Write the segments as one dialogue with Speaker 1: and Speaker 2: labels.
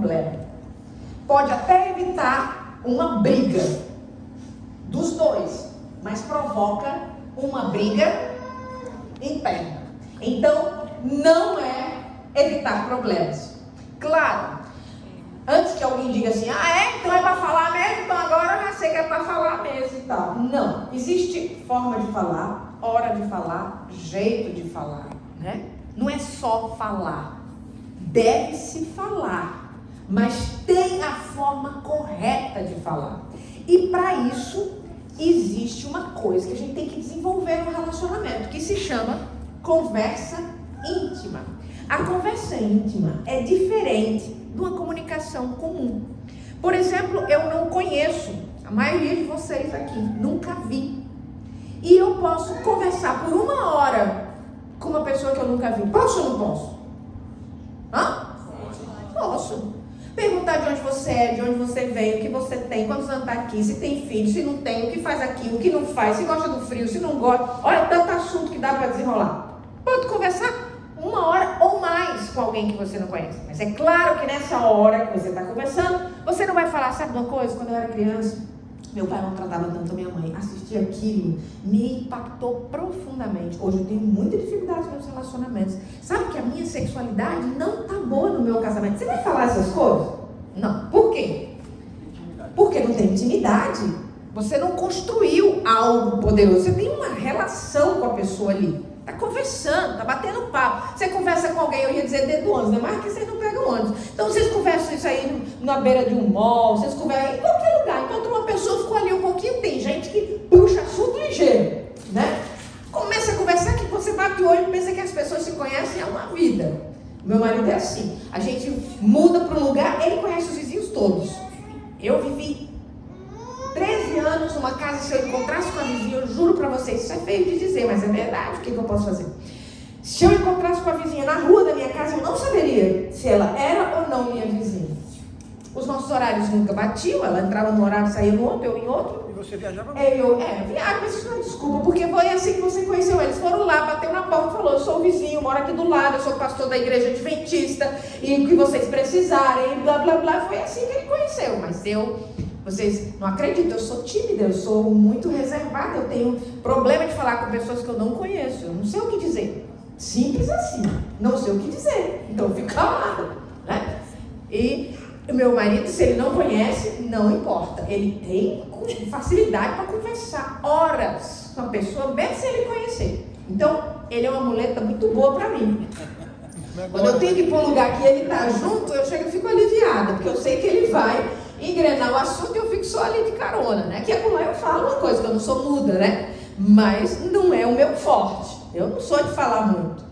Speaker 1: problema. Pode até evitar uma briga dos dois, mas provoca uma briga interna. Então, não é evitar problemas. Claro, antes que alguém diga assim, então é para falar mesmo, então agora eu já sei que é para falar mesmo e tal. Não, existe forma de falar, hora de falar, jeito de falar, né? Não é só falar, deve-se falar, mas tem a forma correta de falar. E para isso, existe uma coisa que a gente tem que desenvolver no relacionamento, que se chama conversa íntima. A conversa íntima é diferente de uma comunicação comum. Por exemplo, eu não conheço a maioria de vocês aqui, nunca vi. E eu posso conversar por 1 hora com uma pessoa que eu nunca vi. Posso ou não posso? Posso. Perguntar de onde você é, de onde você veio, o que você tem, quantos anos está aqui, se tem filho, se não tem, o que faz aqui, o que não faz, se gosta do frio, se não gosta. Olha, tanto assunto que dá para desenrolar. Pode conversar 1 hora ou mais com alguém que você não conhece. Mas é claro que nessa hora que você está conversando, você não vai falar, sabe uma coisa? Quando eu era criança, meu pai não tratava tanto a minha mãe. Assistir aquilo me impactou profundamente. Hoje eu tenho muita dificuldade nos meus relacionamentos. Sabe que a minha sexualidade não está boa no meu casamento. Você vai falar essas coisas? Não. Por quê? Porque não tem intimidade. Você não construiu algo poderoso. Você tem uma relação com a pessoa ali. Está conversando, está batendo papo. Você conversa com alguém, eu ia dizer dedo ônibus, né? Mas que vocês não pegam ônibus. Então vocês conversam isso aí na beira de um mall, vocês conversam em qualquer lugar. Enquanto uma pessoa ficou ali um pouquinho, tem gente que puxa assunto ligeiro, né? Começa a conversar que você bate o olho e pensa que as pessoas se conhecem há uma vida. Meu marido é assim. A gente muda para um lugar, ele conhece os vizinhos todos. Eu vivi 13 anos numa casa, se eu encontrasse com a vizinha, eu juro pra vocês, isso é feio de dizer, mas é verdade, o que eu posso fazer? Se eu encontrasse com a vizinha na rua da minha casa, eu não saberia se ela era ou não minha vizinha. Os nossos horários nunca batiam, ela entrava num horário, saía no outro, eu em outro.
Speaker 2: E você viajava?
Speaker 1: Viajo, mas isso não é desculpa, porque foi assim que você conheceu eles. Foram lá, bateu na porta e falou, eu sou o vizinho, moro aqui do lado, eu sou pastor da igreja adventista, e o que vocês precisarem, blá, blá, blá. Foi assim que ele conheceu, mas vocês não acreditam, eu sou tímida, eu sou muito reservada, eu tenho problema de falar com pessoas que eu não conheço, eu não sei o que dizer. Simples assim, não sei o que dizer, então eu fico calada, né? E o meu marido, se ele não conhece, não importa, ele tem facilidade para conversar horas com a pessoa, mesmo se ele conhecer. Então, ele é uma muleta muito boa para mim. Quando eu tenho que ir para um lugar que ele está junto, eu chego e fico aliviada, porque eu sei que ele vai engrenar o assunto e eu fico só ali de carona, né? Que acolá eu falo uma coisa, que eu não sou muda, né? Mas não é o meu forte. Eu não sou de falar muito.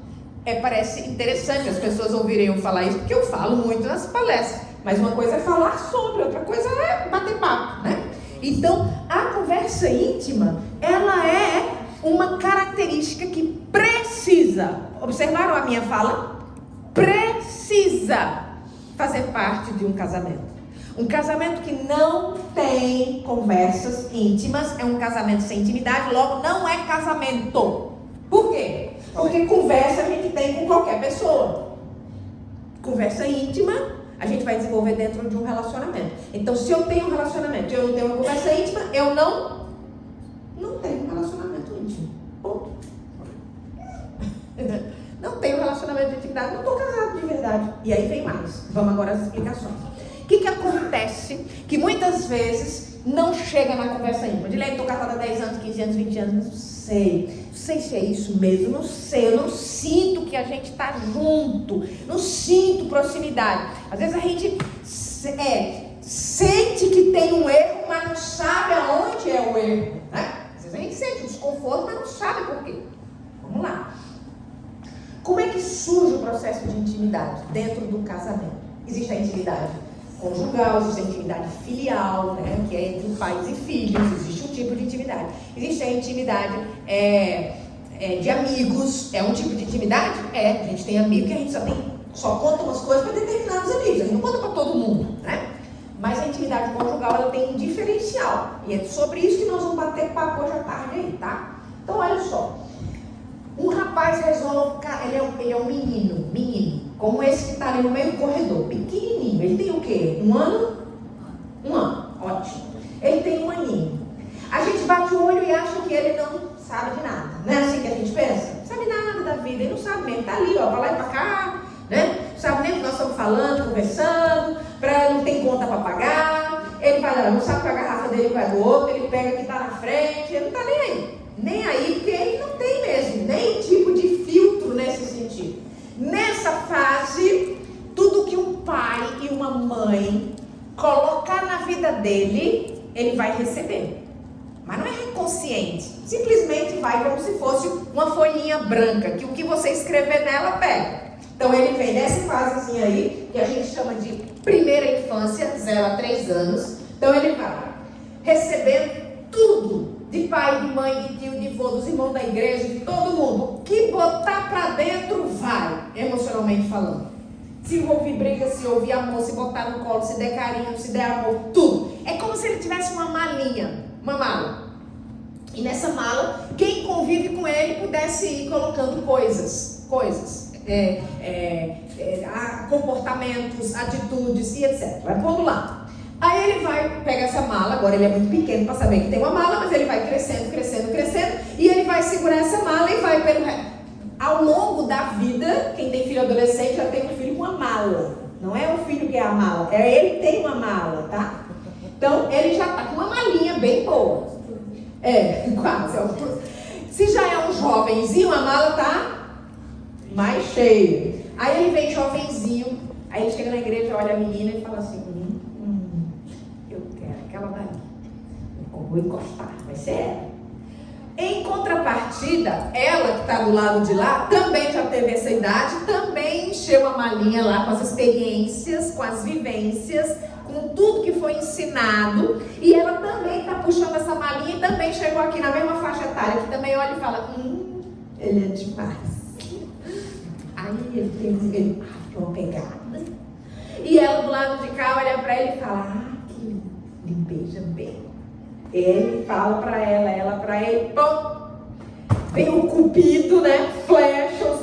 Speaker 1: Parece interessante as pessoas ouvirem eu falar isso, porque eu falo muito nas palestras. Mas uma coisa é falar sobre, outra coisa é bater papo, né? Então, a conversa íntima, ela é uma característica que precisa, observaram a minha fala? Precisa fazer parte de um casamento. Um casamento que não tem conversas íntimas é um casamento sem intimidade, logo não é casamento. Por quê? Porque conversa a gente tem com qualquer pessoa. Conversa íntima a gente vai desenvolver dentro de um relacionamento. Então, se eu tenho um relacionamento e eu não tenho uma conversa íntima, eu não tenho um relacionamento íntimo. Ponto. Não tenho um relacionamento de intimidade, não estou casado de verdade. E aí vem mais. Vamos agora às explicações. O que acontece que muitas vezes não chega na conversa íntima? Dilei, estou casada há 10 anos, 15 anos, 20 anos, não sei se é isso mesmo, não sei, eu não sinto que a gente está junto, não sinto proximidade. Às vezes a gente sente que tem um erro, mas não sabe aonde é o erro, né? Às vezes a gente sente um desconforto, mas não sabe por quê. Vamos lá. Como é que surge o processo de intimidade dentro do casamento? Existe a intimidade conjugal, existe a intimidade filial, né, que é entre pais e filhos, existe um tipo de intimidade. Existe a intimidade de amigos, é um tipo de intimidade? A gente tem amigo que a gente só conta umas coisas para determinados amigos, a gente não conta para todo mundo, né? Mas a intimidade conjugal, ela tem um diferencial, e é sobre isso que nós vamos bater papo hoje à tarde aí, tá? Então olha só, um rapaz resolve, ele é um menino, como esse que está ali no meio do corredor, pequenininho, ele tem o quê? quê? Um ano? Um ano, ótimo. Ele tem um aninho. A gente bate o olho e acha que ele não sabe de nada. Não é assim que a gente pensa? Não sabe nada da vida, ele não sabe mesmo. Tá ali, ó, pra lá e pra cá, né? Não sabe nem o que nós estamos falando, conversando, não tem conta para pagar. Ele vai lá, não sabe que a garrafa dele vai do outro, ele pega que tá na frente, ele não tá nem aí. Nem aí, porque ele não tem mesmo nem tipo de filtro nesse sentido. Nessa fase, tudo que um pai e uma mãe colocar na vida dele, ele vai receber. Mas não é inconsciente. Simplesmente vai como se fosse uma folhinha branca, que o que você escrever nela pega. Então ele vem nessa fasezinha aí, que a gente chama de primeira infância, 0 a 3 anos. Então ele vai recebendo tudo, de pai, de mãe, de tio, de vô, dos irmãos da igreja, de todo mundo. O que botar pra dentro vai, emocionalmente falando. Se ouvir briga, se ouvir amor, se botar no colo, se der carinho, se der amor, tudo. É como se ele tivesse uma malinha, uma mala. E nessa mala, quem convive com ele pudesse ir colocando coisas, comportamentos, atitudes e etc. Vai pondo lá. Aí ele vai, pega essa mala, agora ele é muito pequeno para saber que tem uma mala, mas ele vai crescendo, e ele vai segurar essa mala e vai pelo resto. Ao longo da vida, quem tem filho adolescente já tem um filho com uma mala. Não é o filho que é a mala, ele tem uma mala, tá? Então ele já tá com uma malinha bem boa. Quase. Se já é um jovenzinho, a mala tá mais cheia. Aí ele vem jovenzinho, aí ele chega na igreja, olha a menina e fala assim, eu quero aquela dali. Eu vou encostar, vai ser ela. Em contrapartida, ela que está do lado de lá, também já teve essa idade, também encheu a malinha lá com as experiências, com as vivências, com tudo que foi ensinado, e ela também está puxando essa malinha e também chegou aqui na mesma faixa etária, que também olha e fala, ele é demais. Aí ele uma pegada. E ela do lado de cá olha para ele e fala, que lindo, ele beija bem. Ele fala para ela para ele, pum, vem o cupido, né? Flecha o